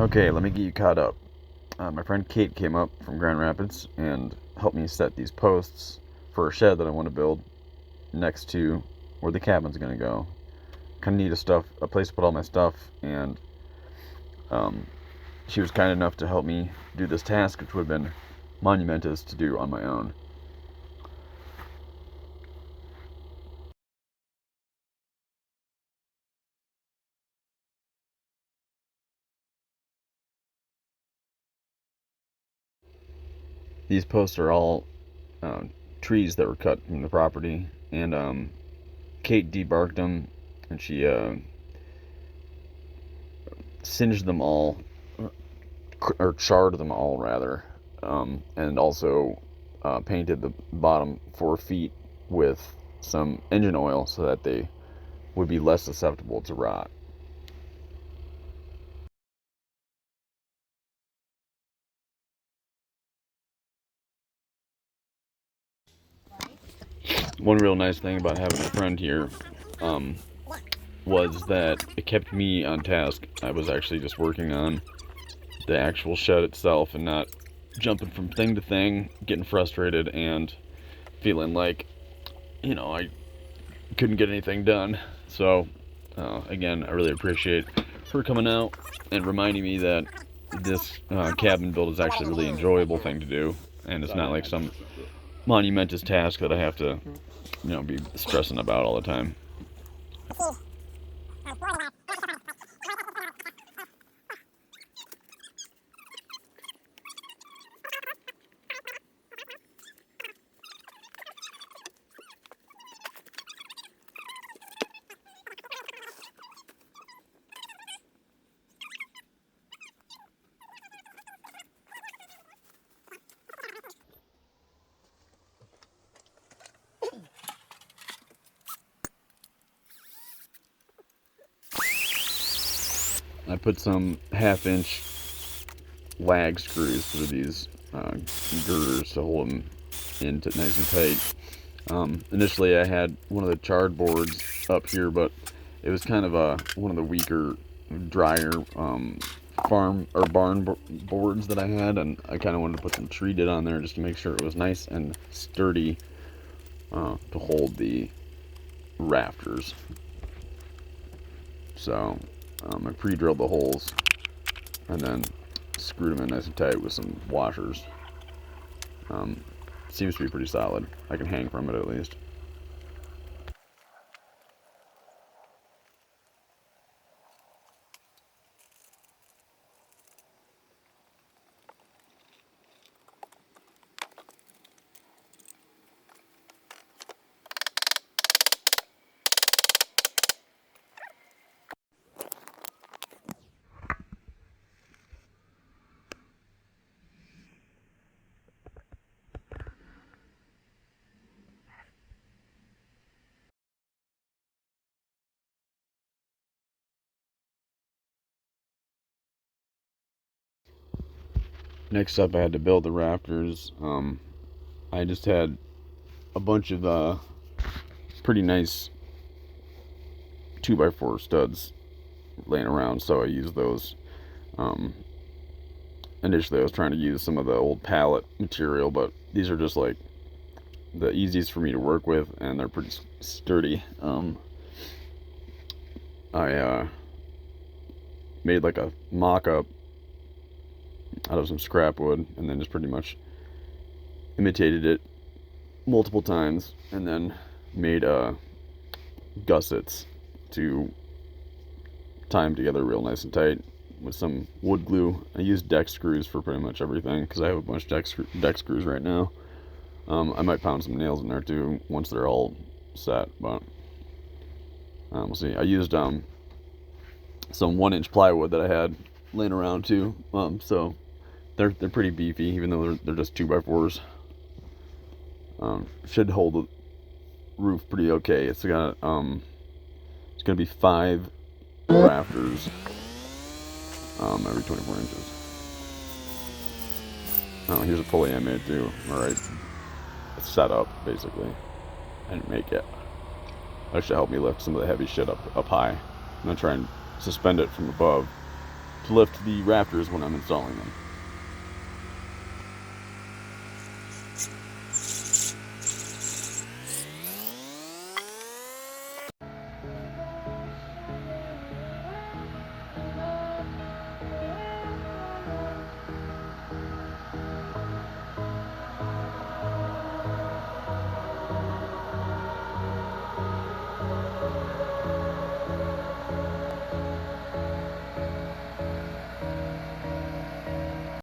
Okay, let me get you caught up. My friend Kate came up from Grand Rapids and helped me set these posts for a shed that I want to build next to where the cabin's gonna go. Kind of need a place to put all my stuff, and um, she was kind enough to help me do this task, which would have been monumentous to do on my own. These posts are all trees that were cut from the property, and Kate debarked them, and she singed them all, or charred them all rather, and also painted the bottom 4 feet with some engine oil so that they would be less susceptible to rot. One real nice thing about having a friend here um, was that it kept me on task. I was actually just working on the actual shed itself and not jumping from thing to thing, getting frustrated and feeling like, I couldn't get anything done. So, again, I really appreciate her coming out and reminding me that this cabin build is actually a really enjoyable thing to do, and it's not like some monumentous task that I have to, be stressing about all the time. I put some half-inch lag screws through these girders to hold them in nice and tight. Initially, I had one of the charred boards up here, but it was kind of one of the weaker, drier farm or barn boards that I had, and I kind of wanted to put some treated on there just to make sure it was nice and sturdy to hold the rafters. So I pre-drilled the holes and then screwed them in nice and tight with some washers. Um, Seems to be pretty solid. I can hang from it at least. Next up, I had to build the rafters. I just had a bunch of pretty nice 2x4 studs laying around, so I used those. Um, Initially, I was trying to use some of the old pallet material, but these are just like the easiest for me to work with, and they're pretty sturdy. I made like a mock-up out of some scrap wood, and then just pretty much imitated it multiple times, and then made gussets to tie them together real nice and tight with some wood glue. I use deck screws for pretty much everything because I have a bunch of deck screws right now. I might pound some nails in there too once they're all set, but we'll see. I used some 1-inch plywood that I had laying around too, so they're pretty beefy even though they're just 2x4s. Should hold the roof pretty okay. It's gonna be 5 rafters every 24 inches. Oh, here's a pulley I made too. Alright, it's set up basically. I didn't make it. That should help me lift some of the heavy shit up high. I'm gonna try and suspend it from above lift the rafters when I'm installing them.